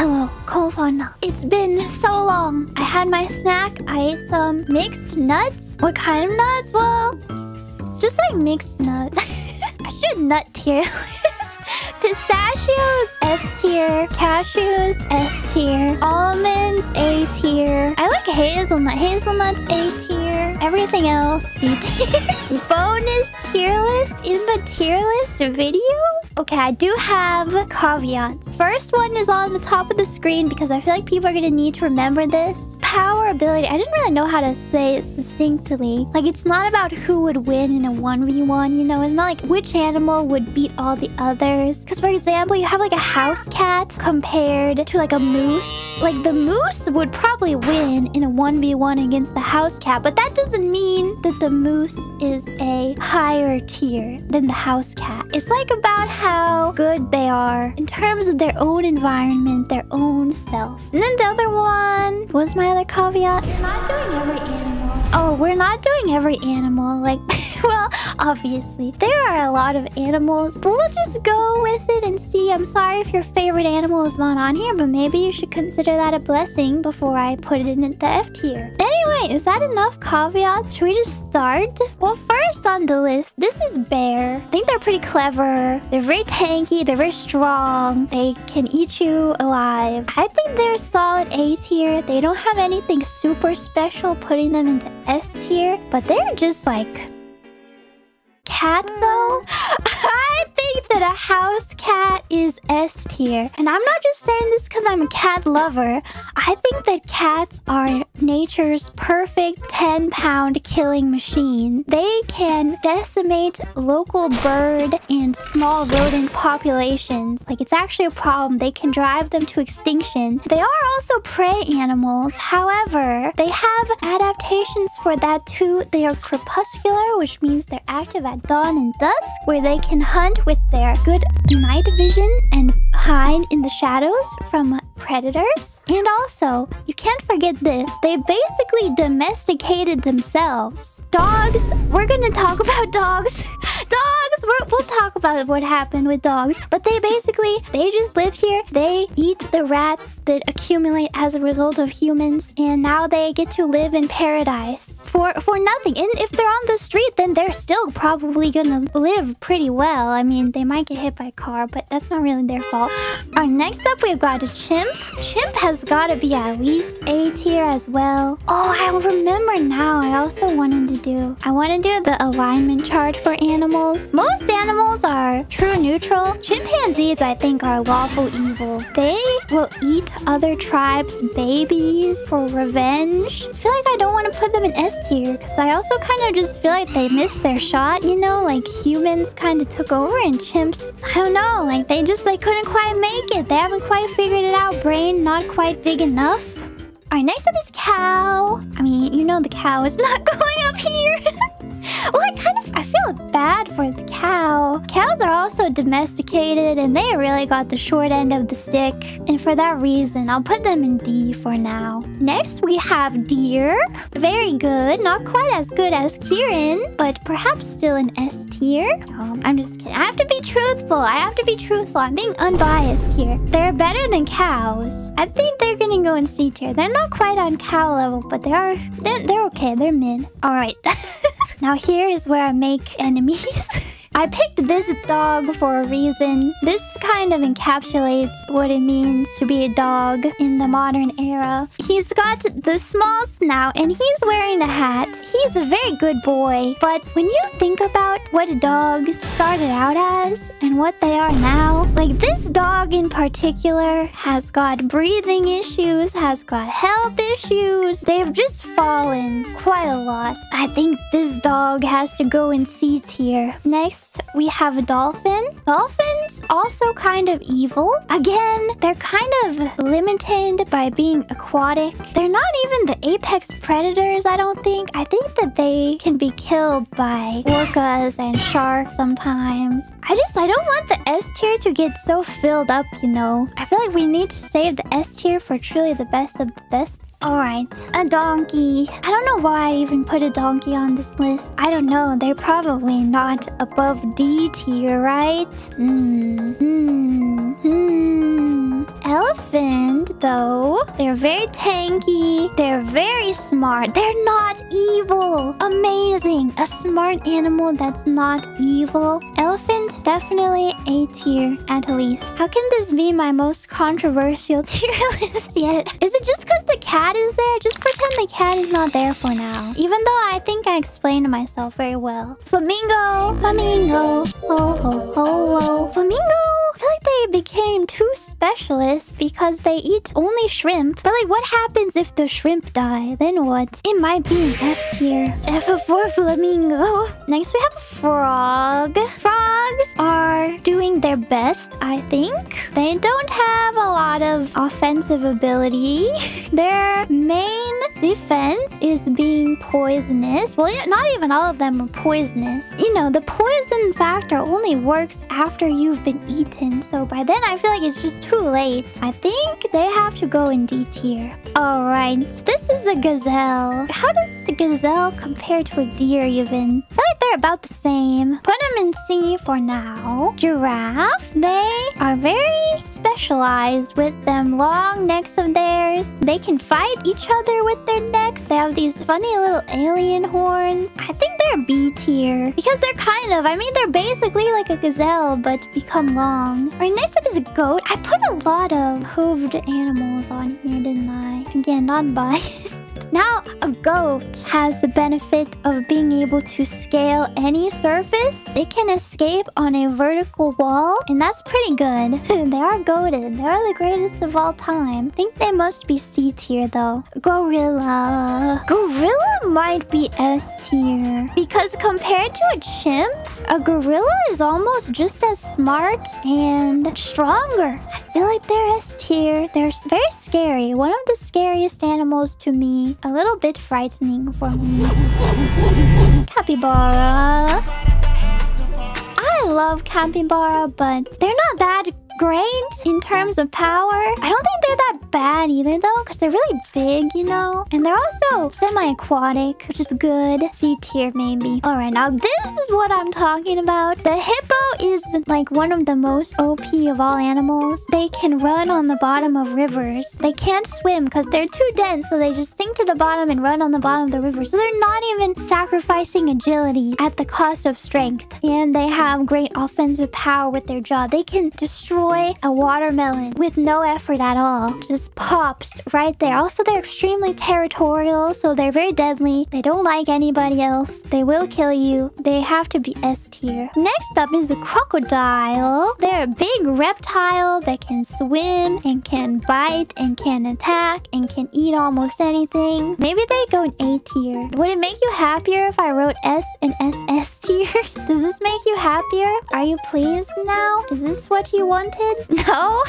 Hello, Fauna. It's been so long. I had my snack. I ate some mixed nuts. What kind of nuts? Well, just like mixed nut. I should nut tier list. Pistachios, S tier. Cashews, S tier. Almonds, A tier. I like hazelnut. Hazelnuts, A tier. Everything else, C tier. Bonus tier list in the tier list video? Okay, I do have caveats. First one is on the top of the screen because I feel like people are going to need to remember this. Power ability. I didn't really know how to say it succinctly. Like, it's not about who would win in a 1v1, you know? It's not like which animal would beat all the others. Because, for example, you have like a house cat compared to like a moose. Like, the moose would probably win in a 1v1 against the house cat. But that doesn't mean that the moose is a higher tier than the house cat. It's like about how good they are in terms of their own environment, their own self. And then the other one, what was my other caveat? We're not doing every animal. Oh, we're not doing every animal. Like, well, obviously, there are a lot of animals, but we'll just go with it and see. I'm sorry if your favorite animal is not on here, but maybe you should consider that a blessing before I put it in the F tier. Anyway, is that enough caveats? Should we just start? Well, first on the list, this is bear. I think they're pretty clever. They're very tanky. They're very strong. They can eat you alive. I think they're solid A tier. They don't have anything super special putting them into S tier, but they're just like... Cat though? I think that a house cat is S tier. And I'm not just saying this because I'm a cat lover. I think that cats are nature's perfect 10-pound killing machine. They can decimate local bird and small rodent populations. Like, it's actually a problem. They can drive them to extinction. They are also prey animals. However, they have adaptations for that too. They are crepuscular, which means they're active at dawn and dusk, where they can hunt with their good night vision and hide in the shadows from predators. And also, you can't forget this, they basically domesticated themselves. Dogs, we're gonna talk about dogs. We'll talk about what happened with dogs, but they just live here. They eat the rats that accumulate as a result of humans, and now they get to live in paradise for nothing. And if they're on the street, then they're still probably gonna live pretty well. I mean, they might get hit by a car, but that's not really their fault. Alright, next up we've got a chimp. Chimp has gotta be at least A tier as well. Oh, I remember now. I also wanted to do the alignment chart for animals. Most animals are true neutral. Chimpanzees, I think, are lawful evil. They will eat other tribes' babies for revenge. I feel like I don't want to put them in S tier because I also kind of just feel like they missed their shot, you know? Like, humans kind of took over and chimps, I don't know, like they couldn't quite make it. They haven't quite figured it out. Brain not quite big enough. Alright, next up is cow. I mean, you know the cow is not going up here. Well, I feel bad for the cow. Cows are also domesticated and they really got the short end of the stick. And for that reason, I'll put them in D for now. Next, we have deer. Very good. Not quite as good as Kieran, but perhaps still an S tier. I'm just kidding. I have to be truthful. I'm being unbiased here. They're better than cows. I think they're gonna go in C tier. They're not quite on cow level, but they're okay. They're mid. All right. Now here is where I make enemies. I picked this dog for a reason. This kind of encapsulates what it means to be a dog in the modern era. He's got the small snout and he's wearing a hat. He's a very good boy. But when you think about what dogs started out as and what they are now, like this dog in particular has got breathing issues, has got health issues. They've just fallen quite a lot. I think this dog has to go in C tier. Next, we have a dolphin. Dolphins also kind of evil. Again, they're kind of limited by being aquatic. They're not even the apex predators, I don't think. I think that they can be killed by orcas and sharks sometimes. I don't want the S tier to get so filled up, you know. I feel like we need to save the S tier for truly the best of the best. Alright, a donkey. I don't know why I even put a donkey on this list. I don't know, they're probably not above D tier, right? Elephant? though. They're very tanky. They're very smart. They're not evil. Amazing. A smart animal that's not evil. Elephant, definitely A tier at least. How can this be my most controversial tier list yet? Is it just because the cat is there? Just pretend the cat is not there for now. Even though I think I explained myself very well. Flamingo. Flamingo. Ho, ho, ho, ho. Flamingo. I feel like they became too specialists because they eat only shrimp. But like, what happens if the shrimp die? Then what? It might be an F tier. F for flamingo. Next, we have a frog. Frogs are doing their best, I think. They don't have a lot of offensive ability. Their main defense is being poisonous. Well, yeah, not even all of them are poisonous. You know, the poison factor only works after you've been eaten. So by then, I feel like it's just too late. I think they have to go in D tier. Alright, this is a gazelle. How does a gazelle compare to a deer even? I feel like they're about the same. Put them in C for now. Giraffe. They are very specialized with them long necks of theirs. They can fight each other with their necks. They have these funny little alien horns. I think they're B tier because they're kind of, I mean, they're basically like a gazelle but become long. Alright, next up is a goat. I put a lot of hooved animals on here, didn't I? Again, not biased. Now, a goat has the benefit of being able to scale any surface. It can escape on a vertical wall, and that's pretty good. They are goated. They are the greatest of all time. I think they must be C tier, though. Gorilla. Gorilla might be S tier. Because compared to a chimp, a gorilla is almost just as smart and stronger. I feel like they're S tier. They're very scary. One of the scariest animals to me. A little bit frightening for me. Capybara. I love capybara, but they're not that great in terms of power. I don't think they're that bad either though, because they're really big, you know? And they're also semi-aquatic, which is good. C tier maybe. Alright, now this is what I'm talking about. The hippo is like one of the most OP of all animals. They can run on the bottom of rivers. They can't swim because they're too dense, so they just sink to the bottom and run on the bottom of the river. So they're not even sacrificing agility at the cost of strength. And they have great offensive power with their jaw. They can destroy a watermelon with no effort at all. Just pops right there. Also, they're extremely territorial, so they're very deadly. They don't like anybody else. They will kill you. They have to be S tier. Next up is a crocodile. They're a big reptile that can swim and can bite and can attack and can eat almost anything. Maybe they go in A tier. Would it make you happier if I wrote S and SS tier? Does this make you happier? Are you pleased now? Is this what you wanted? No?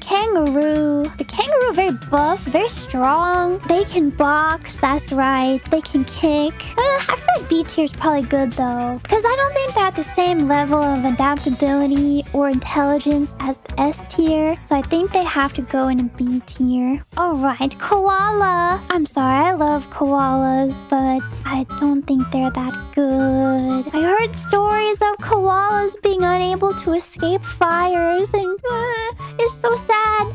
Kangaroo. The kangaroo very buff, very strong. They can box, that's right. They can kick. I feel like B tier is probably good though, because I don't think they're at the same level of adaptability or intelligence as the S tier. So I think they have to go in a B tier. Alright, koala. I'm sorry, I love koalas, but I don't think they're that good. I heard stories of koalas being unable to escape fires and it's so sad.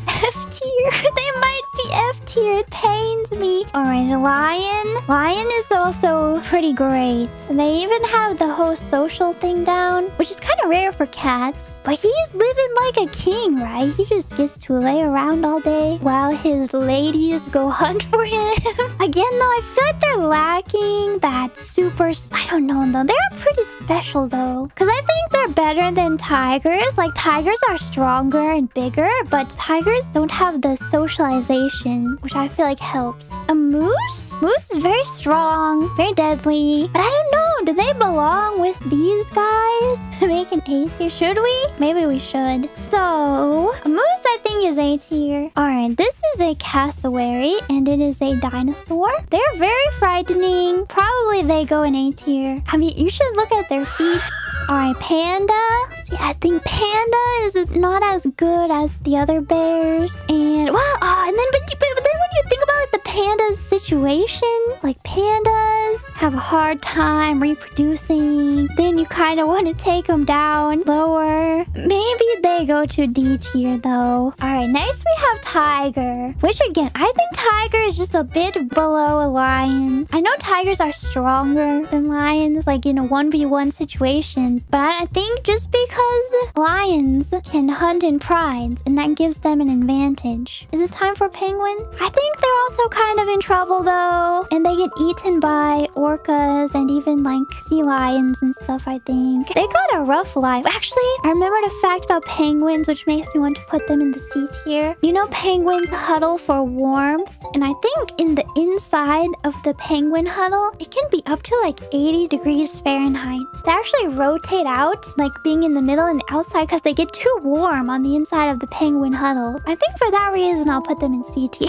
F tier. They might be F tier. It pains me. Alright, a lion. Lion is also pretty great. So they even have the whole social thing down, which is kind of rare for cats. But he's living like a king, right? He just gets to lay around all day while his ladies go hunt for him. Again, though, I feel like they're lacking that super... I don't know, though. They're pretty special, though. Because I think they're better than tigers. Like, tigers are stronger and bigger, but tigers don't have the socialization, which I feel like helps. A moose? Moose is very strong, very deadly. But I don't know, do they belong with these guys? Make an A tier? Should we? Maybe we should. So, a moose I think is A tier. Alright, this is a cassowary, and it is a dinosaur. They're very frightening. Probably they go in A tier. I mean, you should look at their feet. Alright, panda. See, I think panda is not as good as the other bears. And, well, and then, but then when you think about like the pandas' situation. Like, pandas have a hard time reproducing. Then you kind of want to take them down lower. Maybe they go to D tier, though. Alright, next we have tiger. Which, again, I think tiger is just a bit below a lion. I know tigers are stronger than lions, like in a 1v1 situation. But I think just because lions can hunt in prides, and that gives them an advantage. Is it time for penguin? I think they're also kind of in trouble, though. And they get eaten by orcas and even, like, sea lions and stuff, I think. They got a rough life. Actually, I remembered a fact about penguins, which makes me want to put them in the C tier. You know, penguins huddle for warmth. And I think in the inside of the penguin huddle, it can be up to, like, 80 degrees Fahrenheit. They actually rotate out, like, being in the middle and the outside because they get too warm on the inside of the penguin huddle. I think for that reason, I'll put them in C tier.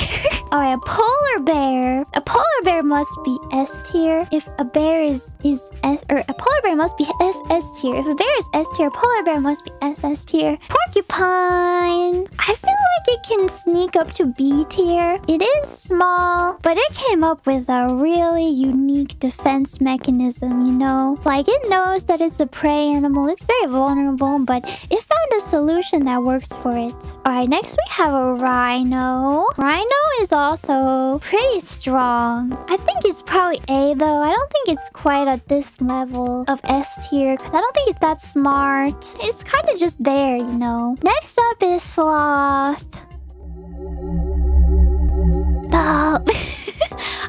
Alright, a polar bear. A polar bear must be S tier. If a bear is S, or a polar bear must be S tier. If a bear is S tier, a polar bear must be S tier. Porcupine. I feel like it can sneak up to B tier. It is small, but it came up with a really unique defense mechanism, you know? It's like it knows that it's a prey animal. It's very vulnerable, but it found a solution that works for it. Alright, next we have a rhino. Rhino is also pretty strong. I think it's probably A, though. I don't think it's quite at this level of S tier, because I don't think it's that smart. It's kind of just there, you know? Next up is sloth.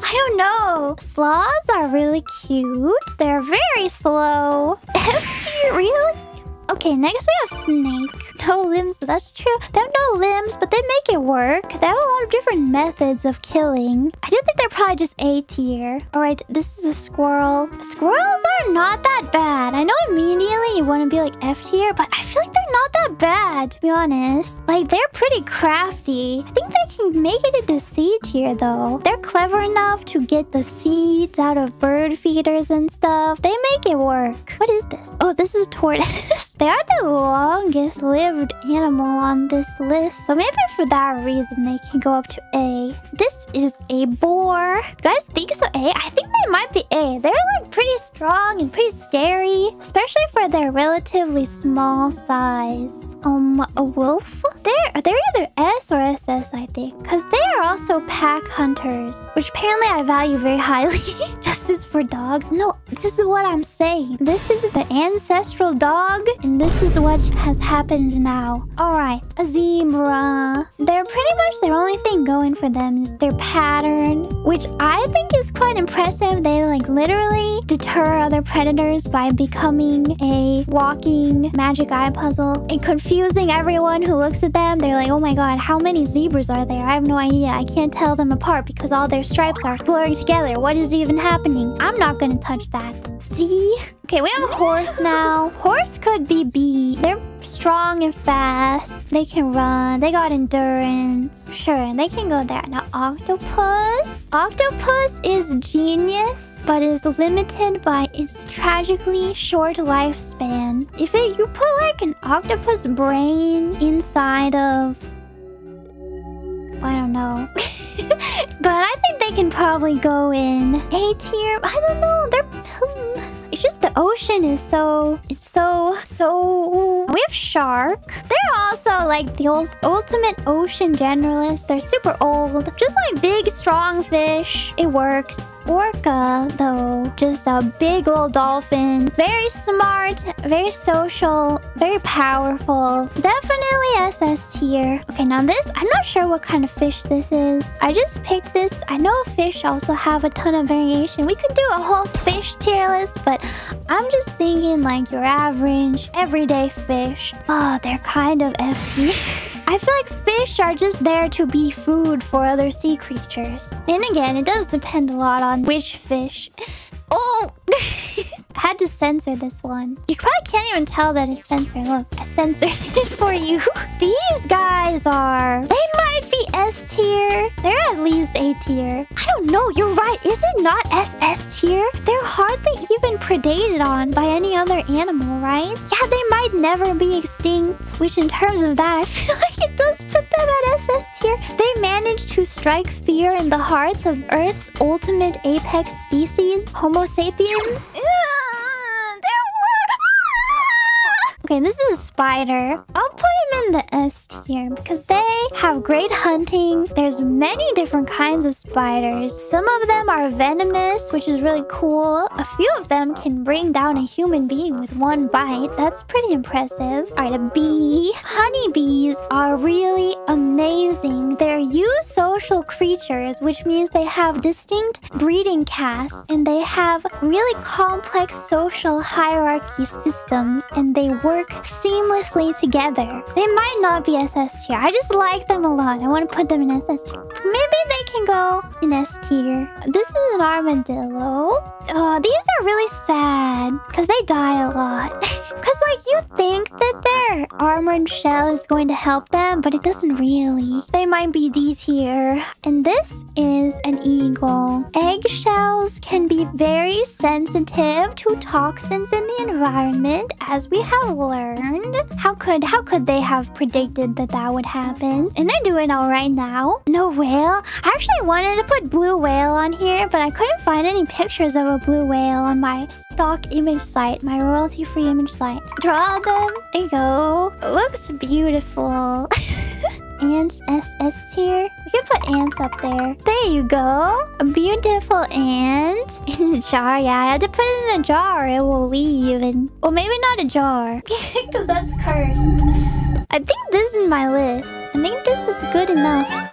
I don't know. Sloths are really cute. They're very slow. F tier, really? Okay, next we have snake. No limbs, that's true. They have no limbs, but they make it work. They have a lot of different methods of killing. I do think they're probably just A tier. Alright, this is a squirrel. Squirrels are not that bad. I know immediately you want to be like F tier, but I feel like they're not that bad, to be honest. Like, they're pretty crafty. I think they can make it into C tier, though. They're clever enough to get the seeds out of bird feeders and stuff. They make it work. What is this? Oh, this is a tortoise. They are the longest lived animal on this list, so maybe for that reason they can go up to A. This is a boar. You guys think so? A? I think they might be A. They're like pretty strong and pretty scary, especially for their relatively small size. A wolf? They're either S or SS, I think, because they are also pack hunters, which apparently I value very highly. Justice for dog? No, this is what I'm saying. This is the ancestral dog, and this is what has happened now. Alright, a zebra. They're pretty much their only thing going for them is their pattern, which I think is quite impressive. They like literally deter other predators by becoming a walking magic eye puzzle and confusing everyone who looks at them. They're like, oh my god, how many zebras are there? I have no idea. I can't tell them apart because all their stripes are blurring together. What is even happening? I'm not gonna touch that. See? Okay, we have a horse now. Horse could be B. They're strong and fast. They can run. They got endurance. Sure, they can go there. Now, octopus. Octopus is genius, but is limited by its tragically short lifespan. If you put like an octopus brain inside of... I don't know. But I think they can probably go in A tier. I don't know. It's just the ocean is so... We have shark. They're also like the ultimate ocean generalist. They're super old. Just like big, strong fish. It works. Orca, though. Just a big old dolphin. Very smart. Very social. Very powerful. Definitely SS tier. Okay, now this... I'm not sure what kind of fish this is. I just picked this. I know fish also have a ton of variation. We could do a whole fish tier list, but I'm just thinking like your average, everyday fish. Oh, they're kind of FT. I feel like fish are just there to be food for other sea creatures. And again, it does depend a lot on which fish. Oh! I had to censor this one. You probably can't even tell that it's censored. Look, I censored it for you. These guys are... They might be S tier. They're at least A tier. I don't know. You're right. Is it not SS tier? They're hardly even predated on by any other animal, right? Yeah, they might never be extinct. Which in terms of that, I feel like it does put them at SS tier. They manage managed to strike fear in the hearts of Earth's ultimate apex species, Homo sapiens. Okay, this is a spider. I'll put him in the S tier because they have great hunting. There's many different kinds of spiders. Some of them are venomous, which is really cool. A few of them can bring down a human being with one bite. That's pretty impressive. All right, a bee. Honeybees are really amazing. They're eusocial creatures, which means they have distinct breeding castes and they have really complex social hierarchy systems and they work seamlessly together. They might not be SS tier. I just like them a lot. I want to put them in SS tier. Maybe they can go in S tier. This is an armadillo. These are really sad because they die a lot. Because like you think that their armored shell is going to help them, but it doesn't really. They might be D tier. And this is an eagle. Eggshells can be very sensitive to toxins in the environment, as we have learned. How could they have predicted that that would happen? And they're doing all right now. No whale. I actually wanted to put blue whale on here, but I couldn't find any pictures of a blue whale on my stock image site, my royalty-free image site. Draw them. There you go. It looks beautiful. Ants SS tier. We can put ants up there. There you go. A beautiful ant. In a jar. Yeah, I had to put it in a jar or it will leave. And well, maybe not a jar. Because that's cursed. I think this is my list. I think this is good enough.